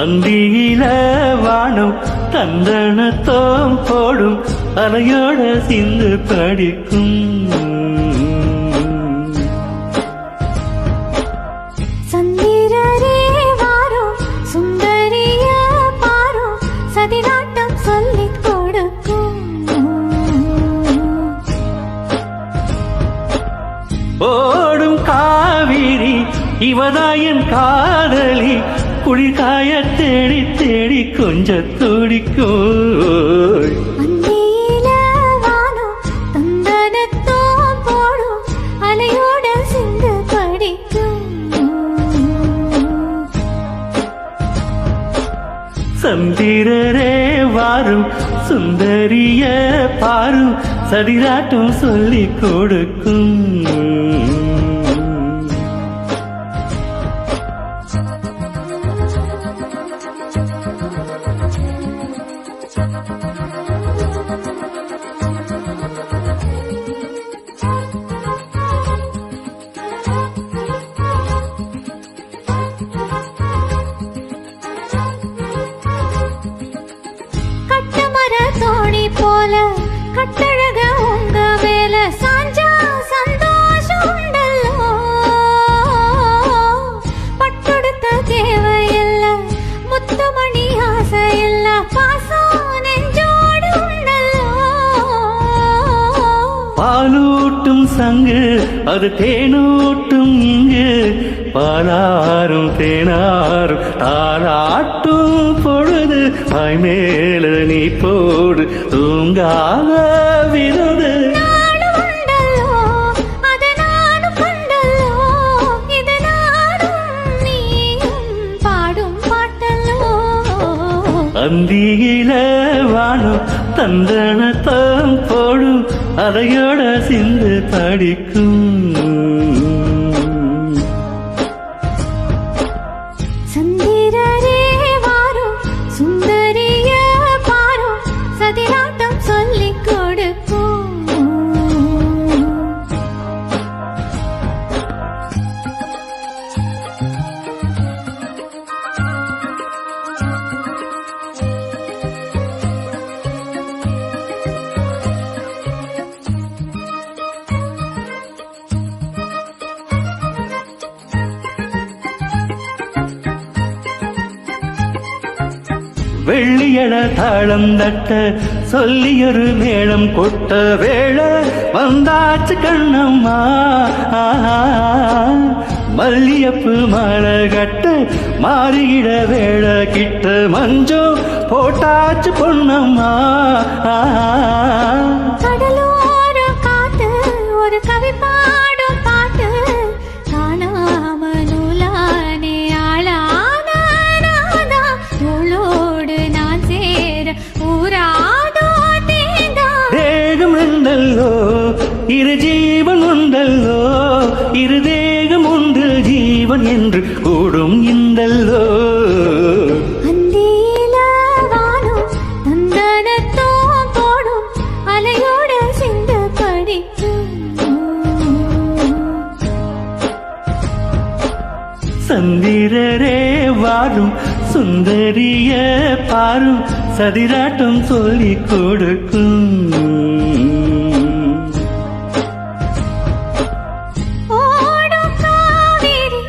அந்தியில வானம் தந்தனத்தோம் போடும் அலையோட சிந்து படிக்கும் சந்திரரே வாரும் சுந்தரிய பாரும் சதிராட்டம் சொல்லிக் கொடுக்கும் ஓடும் காவிரி இவதாயன் காதலி குளிர்காய தேடி தேடி கொஞ்ச துடிக்கும் அந்தியில வானம் தந்தனத்தோம் போடும் அலையோட சிந்து படிக்கும் சந்திரரே வாரும் சுந்தரிய பாரும் சதிராட்டம் சொல்லிக் கொடுக்கும் கட்டமர தோணி போல கட்டழக உங்க மேல சாஞ்சா சந்தோஷம் உண்டல்லோ பட்டொடுத்த தேவையில்ல முத்துமணி ஆசையில்ல பாசம் நெஞ்சோடு உண்டல்லோ பாலூட்டும் சங்கு அது தேனூட்டும் இங்கு பாலாரும் தேனாரும் தாராட்டும் பொழுது பாய் மேல நீ போடு தூங்காத விருது நானும் உண்டல்லோ அது நானும் கண்டல்லோ இது நானும் நீயும் பாடும் பாட்டல்லோ அந்தியில வானம் தந்தனத்தம் போடும் அதையோட சிந்து படிக்கும் சந்திரரே வாரும் சுந்தரிய பாரும் சதிராட்டம் சொல்லிக் கொடுக்கும் வெள்ளியட தாளம் தட்ட சொல்லியொரு மேளம் கொட்ட வேளை வந்தாச்சு கண்ணம்மா மல்லியப்பு மாலை கட்ட மாறியிட வேளை கிட்ட மஞ்சம் போட்டாச்சு பொன்னம்மா கடலோர காத்து ஒரு கவி பாடும் பாட்டு காணாம நூலானே ஆளான நாதா தோளோடு நான் சேர ஊராதோ தேங்கா தேகம் உண்டல்லோ இரு ஜீவன் உண்டல்லோ இரு தேகம் உண்டு ஜீவன் என்று கூடும் இந்தல்லோ அந்தியில வானம் தந்தனத்தோம் போடும் அலையோட சிந்து படிக்கும் சந்திரரே வாரும் சுந்தரிய பாரும் சதிராட்டம் சொல்லிக் கொடுக்கும் ஓடும் காவிரி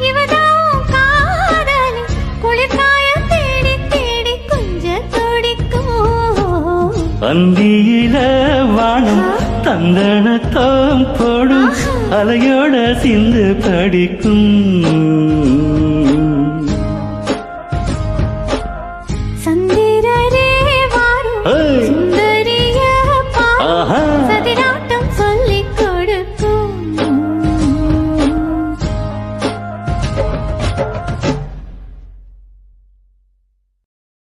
இவதான் காதலி குளிர்காய தேடி தேடி கொஞ்ச துடிக்கும் அந்தியில வானம் தந்தனத்தம் போடும் அலையோட சிந்து படிக்கும் சந்திரரே